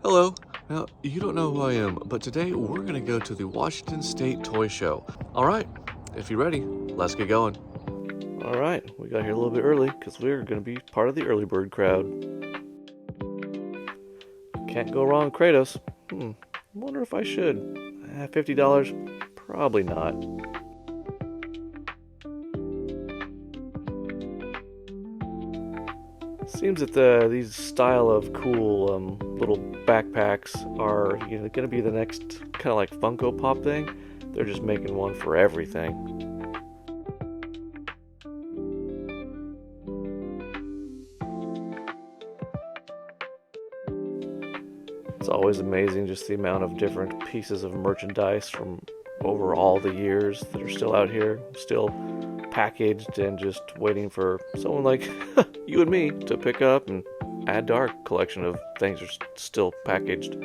Hello. Now, you don't know who I am, but today we're going to go to the Washington State Toy Show. All right, if you're ready, let's get going. All right, we got here a little bit early because we're going to be part of the early bird crowd. Can't go wrong, Kratos. Wonder if I should. $50? Probably not. Seems that these style of cool little backpacks are going to be the next kind of like Funko Pop thing. They're just making one for everything. It's always amazing just the amount of different pieces of merchandise from over all the years that are still out here, still packaged and just waiting for someone like you and me to pick up and add to our collection of things that are still packaged.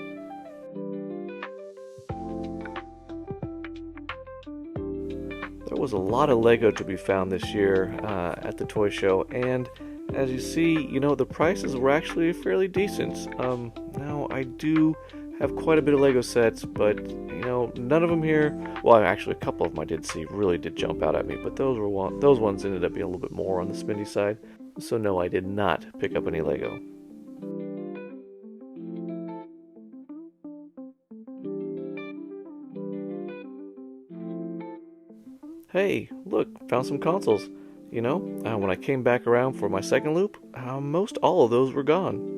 There was a lot of Lego to be found this year at the toy show, and as you see, the prices were actually fairly decent. Now, I do have quite a bit of Lego sets, but, none of them here, well, actually, a couple of them I did see really did jump out at me, but those ones ended up being a little bit more on the spendy side. So no, I did not pick up any Lego. Hey, look, found some consoles. When I came back around for my second loop, most all of those were gone.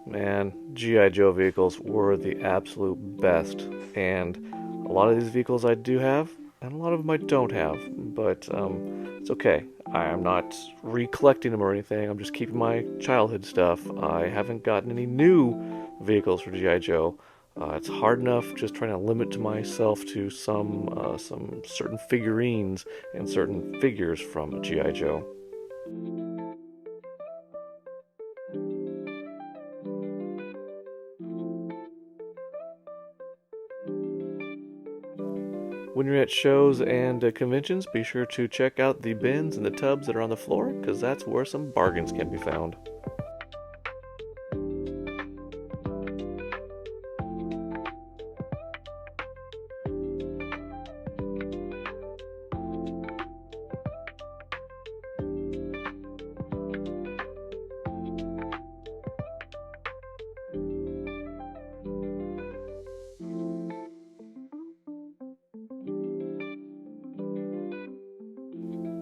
Man, G.I. Joe vehicles were the absolute best, and a lot of these vehicles I do have, and a lot of them I don't have, but it's okay. I'm not recollecting them or anything, I'm just keeping my childhood stuff. I haven't gotten any new vehicles for G.I. Joe. It's hard enough just trying to limit myself to some certain figurines and certain figures from G.I. Joe. When you're at shows and conventions, be sure to check out the bins and the tubs that are on the floor, because that's where some bargains can be found.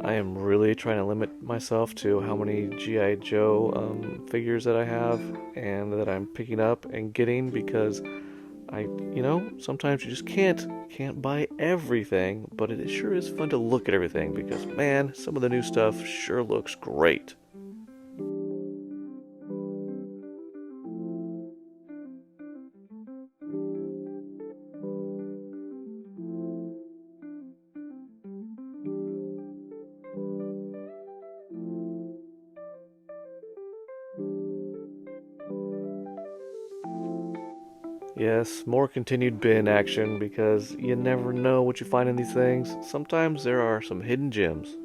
I am really trying to limit myself to how many G.I. Joe figures that I have and that I'm picking up and getting, because sometimes you just can't buy everything, but it sure is fun to look at everything because, man, some of the new stuff sure looks great. Yes, more continued bin action because you never know what you find in these things. Sometimes there are some hidden gems.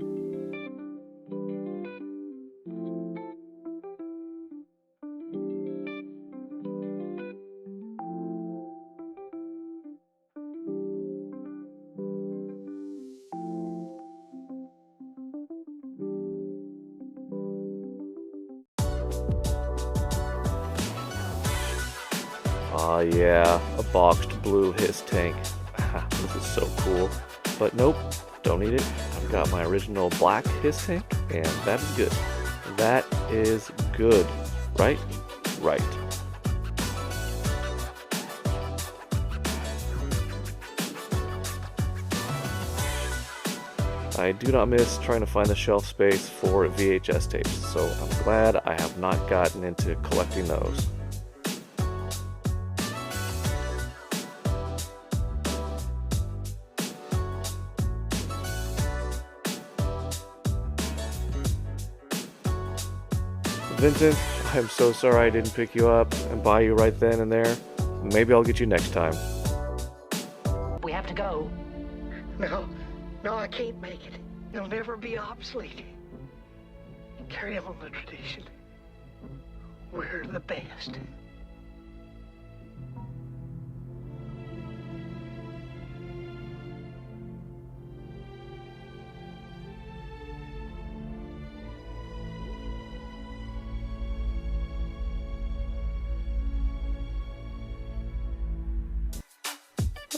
Ah, yeah, a boxed blue Hiss tank. This is so cool. But nope, don't need it. I've got my original black Hiss tank, and that is good. That is good. Right? Right. I do not miss trying to find the shelf space for VHS tapes, so I'm glad I have not gotten into collecting those. Vincent, I'm so sorry I didn't pick you up and buy you right then and there. Maybe I'll get you next time. We have to go. No, I can't make it. It'll never be obsolete. Carry on the tradition. We're the best.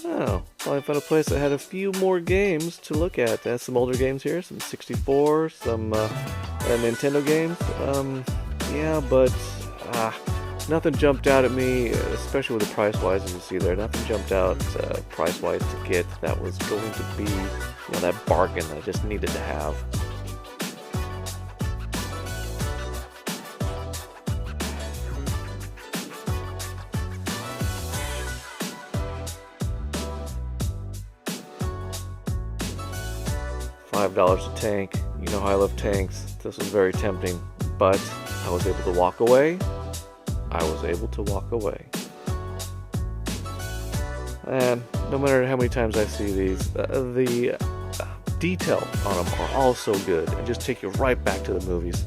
Oh, well, I found a place that had a few more games to look at. There's some older games here, some 64, some Nintendo games. Yeah, but nothing jumped out at me, especially with the price-wise, as you see there. Nothing jumped out price-wise to get that was going to be, that bargain that I just needed to have. $5 a tank. You know how I love tanks. This was very tempting, but I was able to walk away. And no matter how many times I see these, the detail on them are all so good and just take you right back to the movies.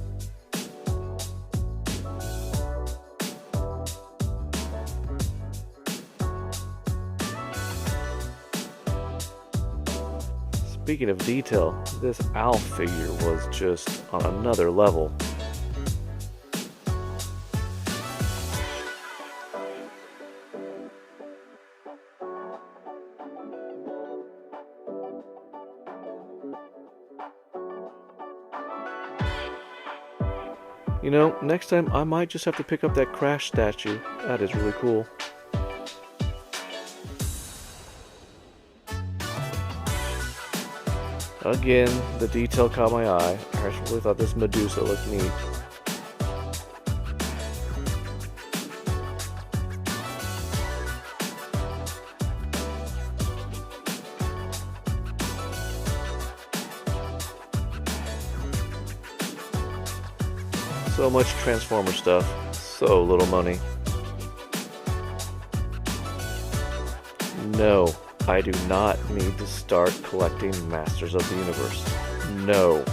Speaking of detail, this owl figure was just on another level. Next time I might just have to pick up that Crash statue. That is really cool. Again, the detail caught my eye. I really thought this Medusa looked neat. So much Transformer stuff, so little money. No, I do not need to start collecting Masters of the Universe. No.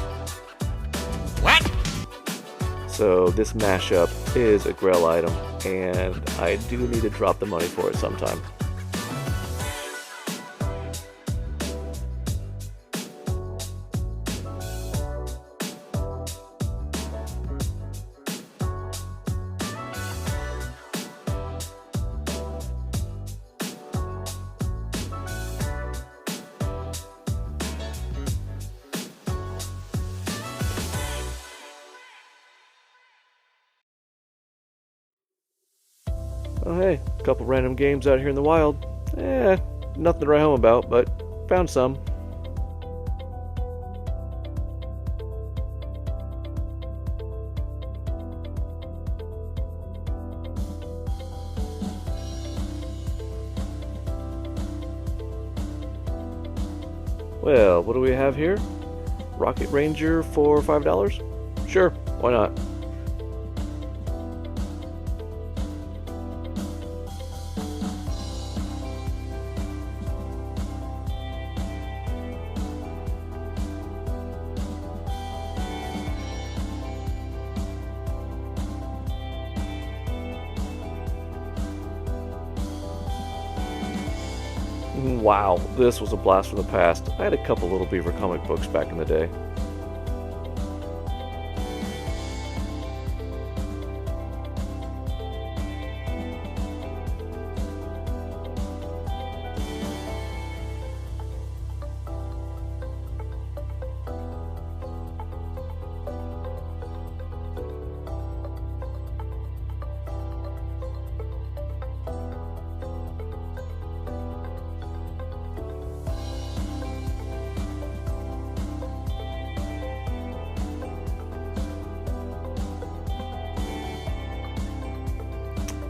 What? So this mashup is a Grail item, and I do need to drop the money for it sometime. Oh hey, a couple random games out here in the wild. Nothing to write home about, but found some. Well, what do we have here? Rocket Ranger for $5? Sure, why not? Wow, this was a blast from the past. I had a couple Little Beaver comic books back in the day.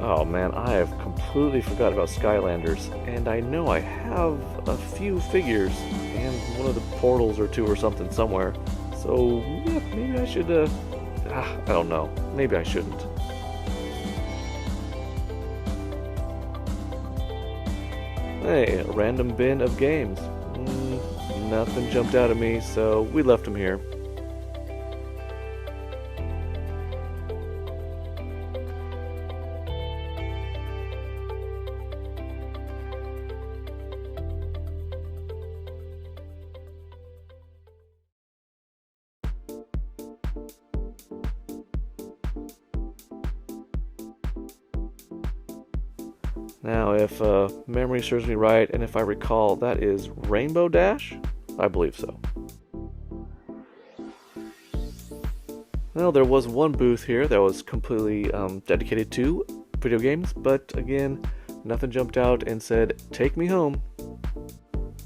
Oh man, I have completely forgot about Skylanders, and I know I have a few figures and one of the portals or two or something somewhere. So yeah, maybe I should. I don't know. Maybe I shouldn't. Hey, a random bin of games. Nothing jumped out at me, so we left them here. Now, if memory serves me right, and if I recall, that is Rainbow Dash? I believe so. Well, there was one booth here that was completely dedicated to video games, but again, nothing jumped out and said, "Take me home."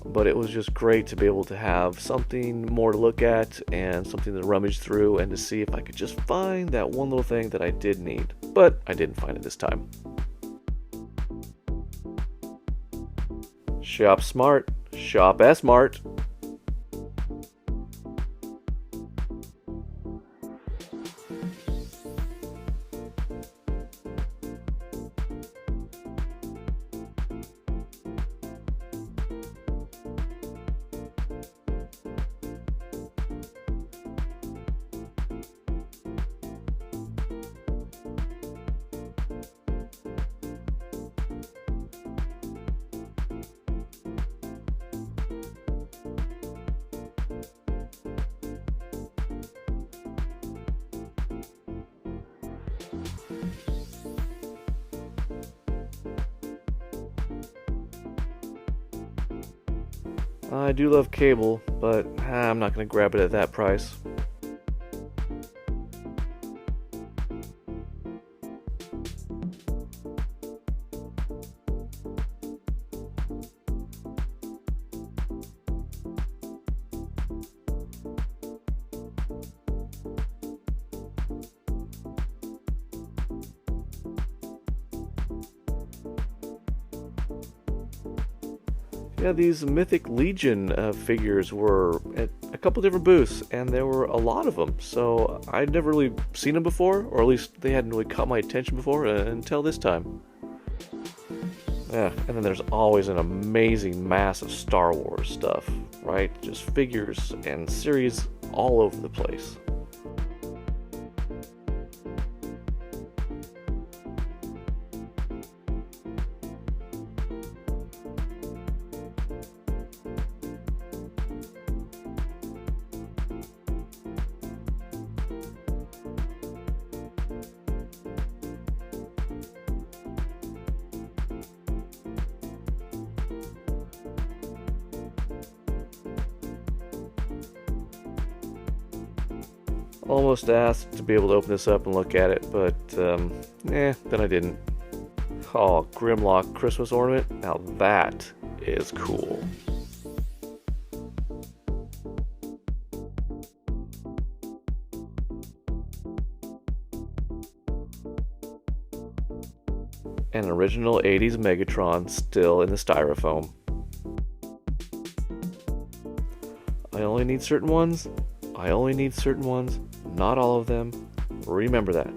But it was just great to be able to have something more to look at and something to rummage through and to see if I could just find that one little thing that I did need. But I didn't find it this time. Shop smart, shop S-Mart. I do love cable, but I'm not going to grab it at that price. Yeah, these Mythic Legion figures were at a couple different booths, and there were a lot of them. So I'd never really seen them before, or at least they hadn't really caught my attention before until this time. Yeah, and then there's always an amazing mass of Star Wars stuff, right? Just figures and series all over the place. Almost asked to be able to open this up and look at it, but then I didn't. Oh, Grimlock Christmas ornament. Now that is cool. An original 80s Megatron still in the styrofoam. I only need certain ones. I only need certain ones. Not all of them. Remember that.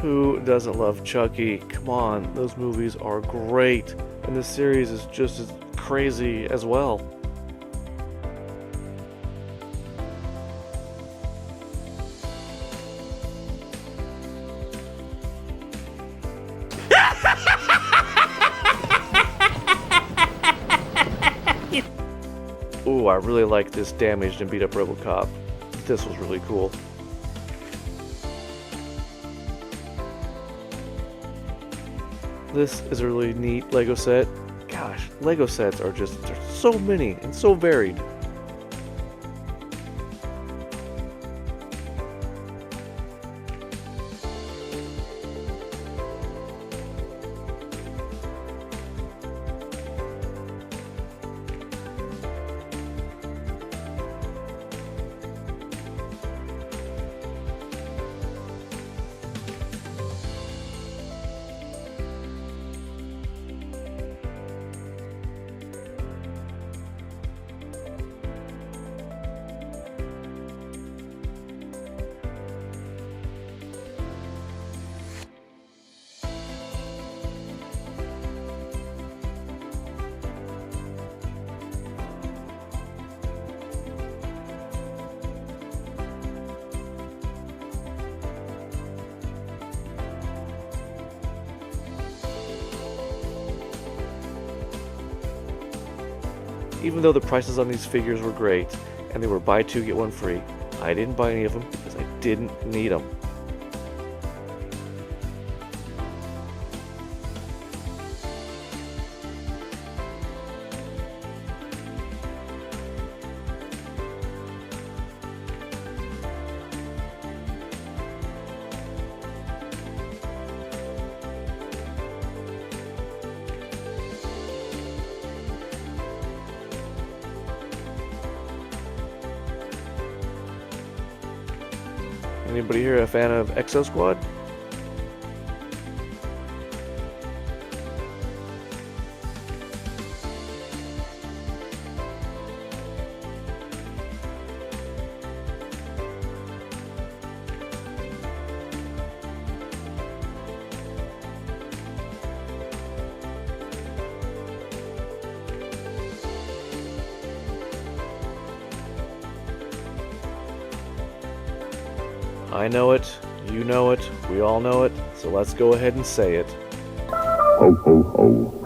Who doesn't love Chucky? Come on, those movies are great, and this series is just as crazy as well. Ooh, I really like this damaged and beat up RoboCop. This was really cool. This is a really neat Lego set. Gosh, Lego sets are just, there's so many and so varied. Even though the prices on these figures were great, and they were buy two, get one free, I didn't buy any of them because I didn't need them. Anybody here a fan of Exo Squad? I know it, you know it, we all know it, so let's go ahead and say it. Ho, ho, ho.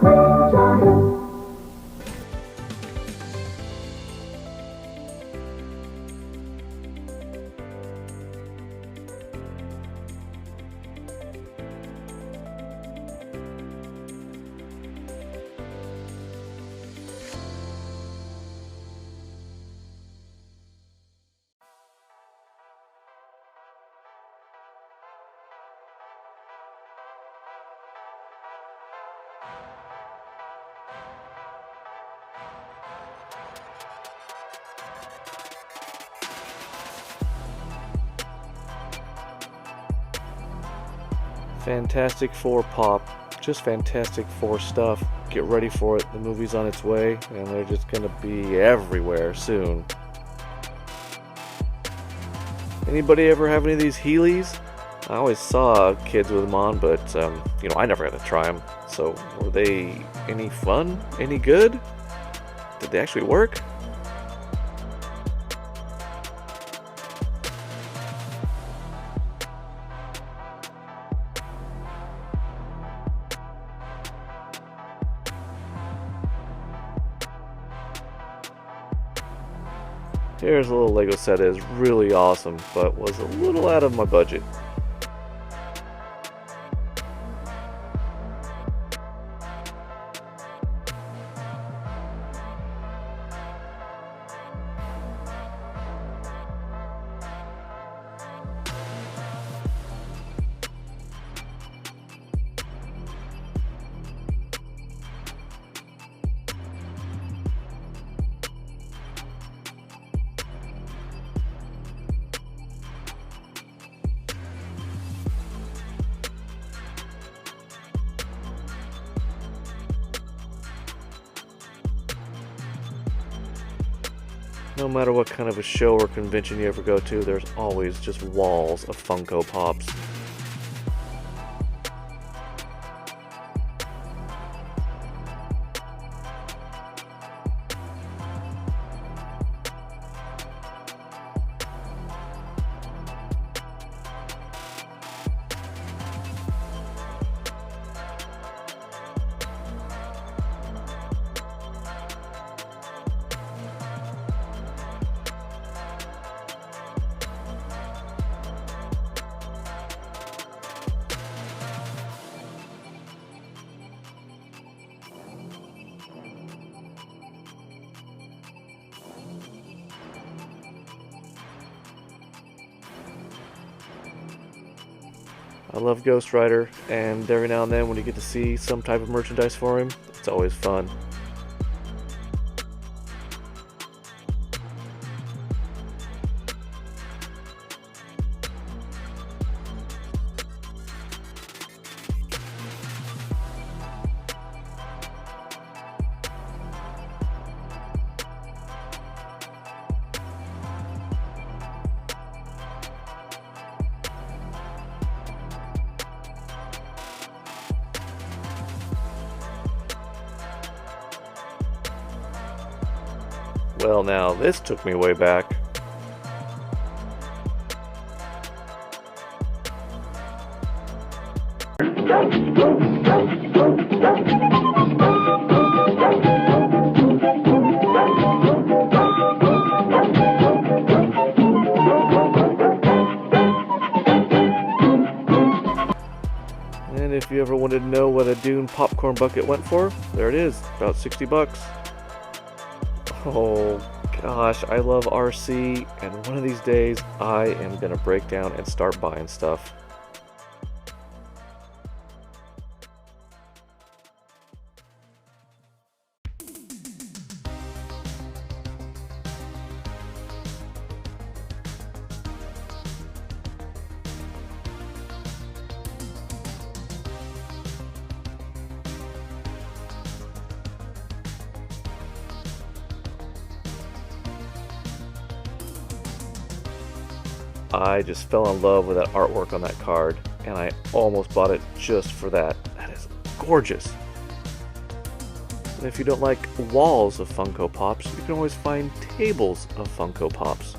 Fantastic Four pop, just Fantastic Four stuff. Get ready for it, the movie's on its way, and they're just gonna be everywhere soon. Anybody ever have any of these Heelys? I always saw kids with them on, but I never got to try them. So were they any fun? Any good? Did they actually work? Here's a little Lego set that is really awesome, but was a little out of my budget. No matter what kind of a show or convention you ever go to, there's always just walls of Funko Pops. I love Ghost Rider, and every now and then when you get to see some type of merchandise for him, it's always fun. Well, now this took me way back. wanted to know what a Dune popcorn bucket went for? There it is, about 60 bucks. Oh gosh, I love RC, and one of these days I am gonna break down and start buying stuff. I just fell in love with that artwork on that card, and I almost bought it just for that. That is gorgeous. And if you don't like walls of Funko Pops, you can always find tables of Funko Pops.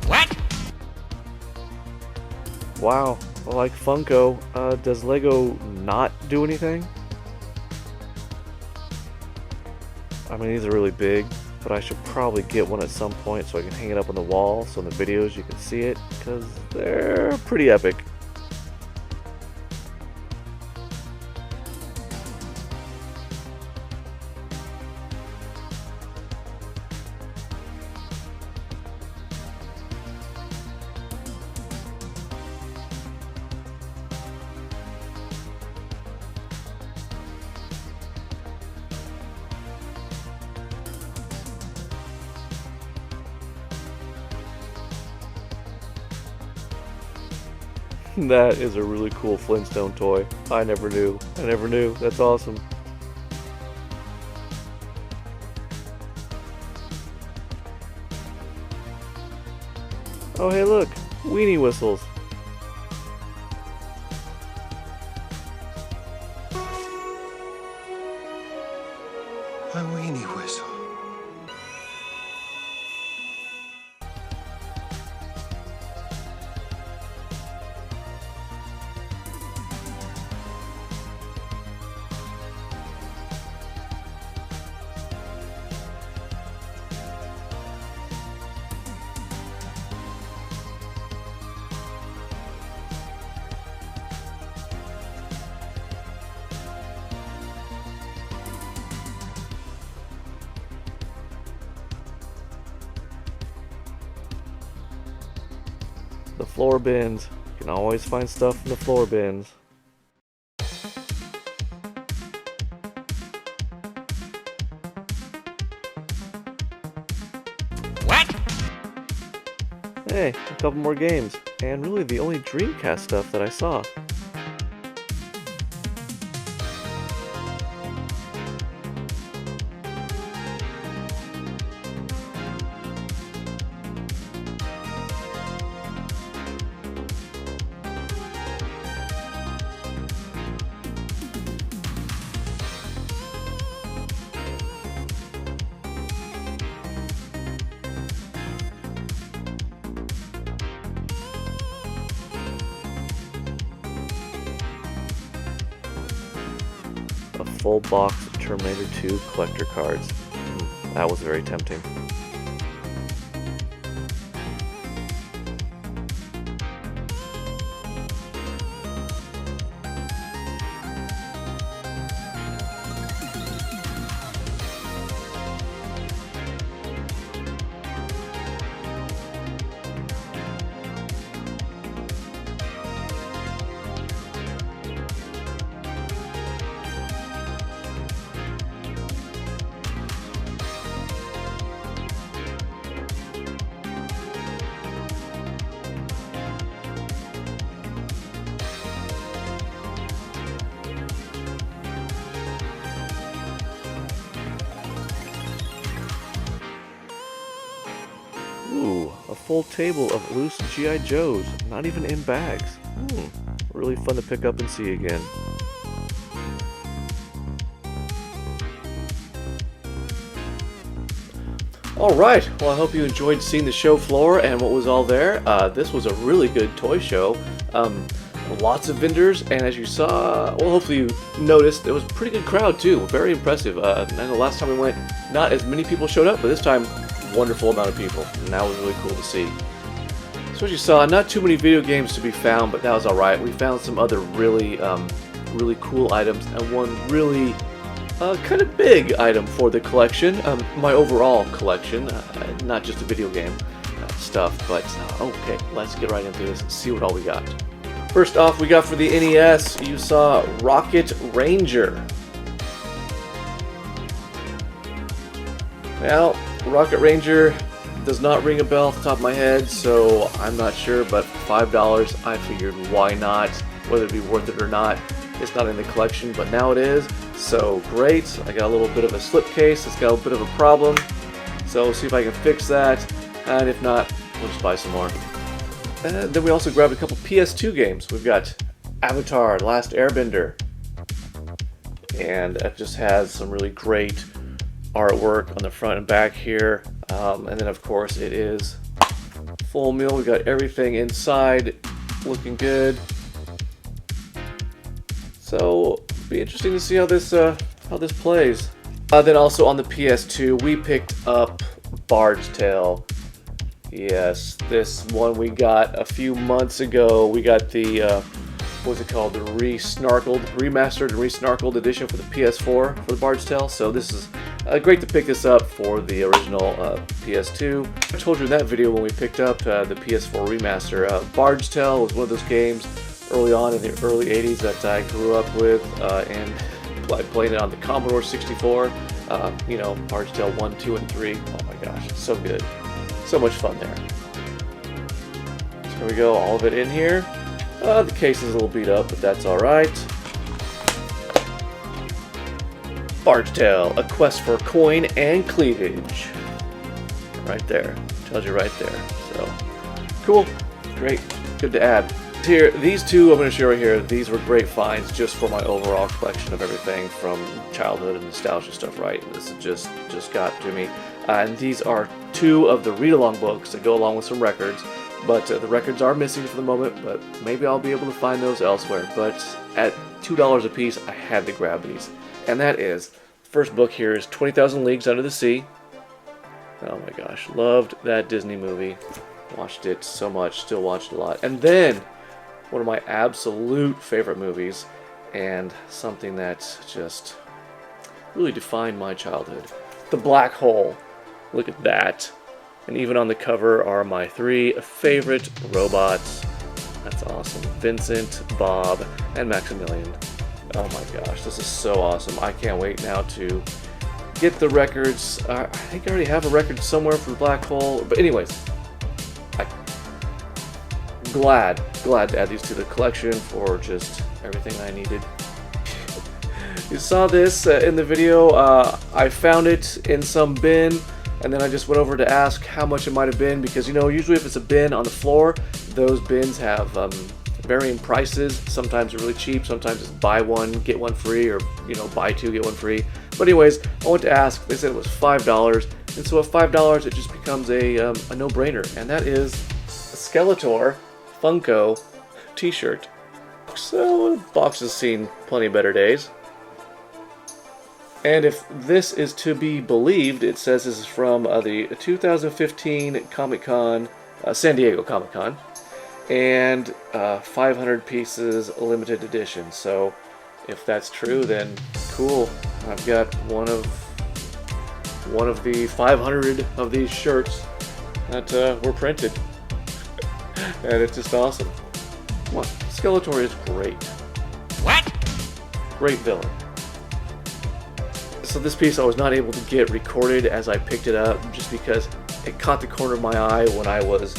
What? Wow, like Funko, does Lego not do anything? I mean, these are really big, but I should probably get one at some point so I can hang it up on the wall so in the videos you can see it, because they're pretty epic. That is a really cool Flintstone toy. I never knew. That's awesome. Oh hey look, weenie whistles. A weenie whistle. The floor bins. You can always find stuff in the floor bins. What? Hey, a couple more games. And really the only Dreamcast stuff that I saw. full box of Terminator 2 collector cards. That was very tempting. Ooh, a full table of loose G.I. Joes, not even in bags. Really fun to pick up and see again. Alright, well I hope you enjoyed seeing the show floor and what was all there. This was a really good toy show. Lots of vendors, and as you saw, well hopefully you noticed, there was a pretty good crowd too. Very impressive. I know last time we went, not as many people showed up, but this time, wonderful amount of people, and that was really cool to see. So as you saw, not too many video games to be found, but that was alright. We found some other really cool items, and one really kind of big item for the collection, my overall collection, not just the video game stuff, but okay, let's get right into this and see what all we got. First off, we got for the NES, you saw Rocket Ranger. Now, Rocket Ranger does not ring a bell off the top of my head, so I'm not sure, but $5, I figured why not, whether it be worth it or not. It's not in the collection, but now it is, so great. I got a little bit of a slipcase, it's got a bit of a problem, so see if I can fix that, and if not, we'll just buy some more. And then we also grabbed a couple PS2 games. We've got Avatar: Last Airbender, and that just has some really great artwork on the front and back here, and then of course it is full meal. We got everything inside looking good, so be interesting to see how this plays. Then also on the PS2 we picked up Bard's Tale. Yes, this one we got a few months ago. We got the what's it called, the remastered and re-snarkled edition for the PS4 for the Bard's Tale. So this is great to pick this up for the original PS2. I told you in that video when we picked up the PS4 remaster, Bard's Tale was one of those games early on in the early 80s that I grew up with, and I played it on the Commodore 64. You know, Bard's Tale 1, 2, and 3. Oh my gosh, so good. So much fun there. So here we go, all of it in here. The case is a little beat up, but that's alright. Bard's Tale, a quest for coin and cleavage. Right there. Tells you right there. So, cool. Great. Good to add. Here, these two I'm going to show right here, these were great finds just for my overall collection of everything from childhood and nostalgia stuff, right? This is just got to me. And these are two of the read-along books that go along with some records, but the records are missing for the moment, but maybe I'll be able to find those elsewhere. But at $2 a piece, I had to grab these. And that is, the first book here is 20,000 Leagues Under the Sea. Oh my gosh, loved that Disney movie. Watched it so much, still watch it a lot. And then, one of my absolute favorite movies, and something that just really defined my childhood. The Black Hole. Look at that. And even on the cover are my three favorite robots. That's awesome. Vincent, Bob, and Maximilian. Oh my gosh, this is so awesome. I can't wait now to get the records. I think I already have a record somewhere for the Black Hole. But anyways, I'm glad to add these to the collection for just everything I needed. You saw this in the video. I found it in some bin, and then I just went over to ask how much it might have been, because you know, usually if it's a bin on the floor, those bins have varying prices. Sometimes they're really cheap, sometimes it's buy one get one free, or you know, buy two get one free. But anyways, I went to ask. They said it was $5, and so at $5 it just becomes a no-brainer, and that is a Skeletor Funko t-shirt. So the box has seen plenty better days. And if this is to be believed, it says this is from the 2015 Comic-Con, San Diego Comic-Con, and 500 pieces limited edition. So if that's true, then cool. I've got one of the 500 of these shirts that were printed, and it's just awesome. What? Skeletor is great. What? Great villain. So this piece I was not able to get recorded as I picked it up, just because it caught the corner of my eye when I was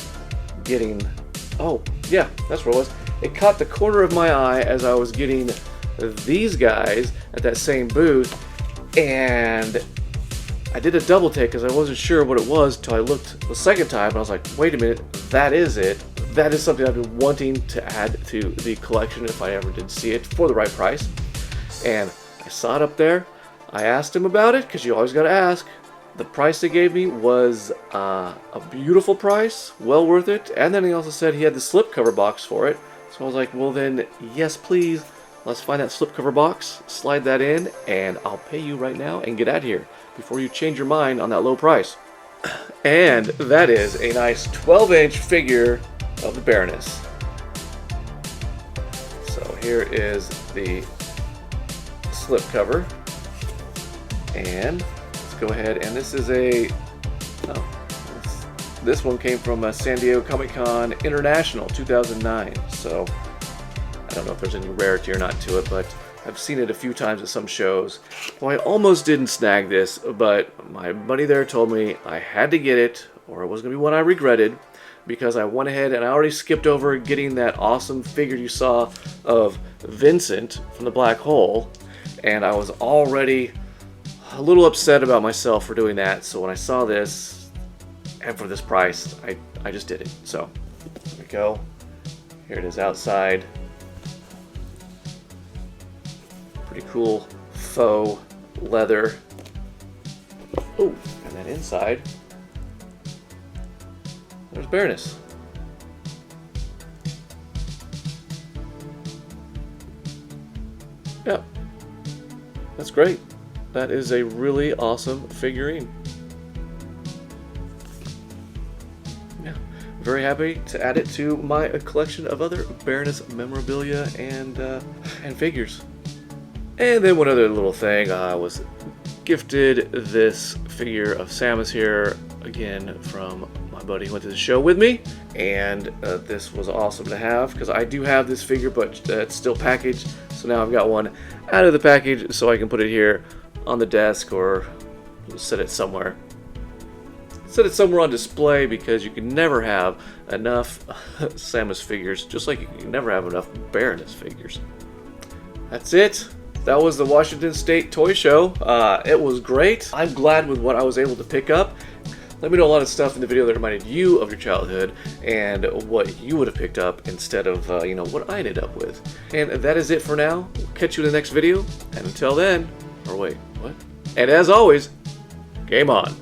getting... Oh, yeah, that's where it was. It caught the corner of my eye as I was getting these guys at that same booth, and I did a double take because I wasn't sure what it was until I looked the second time, and I was like, wait a minute, that is it. That is something I've been wanting to add to the collection if I ever did see it for the right price. And I saw it up there. I asked him about it, because you always got to ask. The price they gave me was a beautiful price, well worth it. And then he also said he had the slipcover box for it. So I was like, well then, yes please, let's find that slipcover box, slide that in, and I'll pay you right now and get out of here before you change your mind on that low price. And that is a nice 12-inch figure of the Baroness. So here is the slipcover. And let's go ahead, and this is this one came from San Diego Comic-Con International 2009. So I don't know if there's any rarity or not to it, but I've seen it a few times at some shows. Well, I almost didn't snag this, but my buddy there told me I had to get it, or it was going to be one I regretted, because I went ahead and I already skipped over getting that awesome figure you saw of Vincent from the Black Hole, and I was already a little upset about myself for doing that. So when I saw this, and for this price, I just did it. So here we go. Here it is outside. Pretty cool faux leather. Oh, and then inside, there's Baroness. Yep, that's great. That is a really awesome figurine. Yeah, very happy to add it to my collection of other Baroness memorabilia and figures. And then one other little thing, I was gifted this figure of Samus here, again from my buddy who went to the show with me, and this was awesome to have, because I do have this figure, but it's still packaged, so now I've got one out of the package so I can put it here on the desk or set it somewhere. Set it somewhere on display, because you can never have enough Samus figures, just like you can never have enough Baroness figures. That's it. That was the Washington State Toy Show. It was great. I'm glad with what I was able to pick up. Let me know a lot of stuff in the video that reminded you of your childhood and what you would have picked up instead of, what I ended up with. And that is it for now. We'll catch you in the next video. And until then, or wait, what? And as always, game on.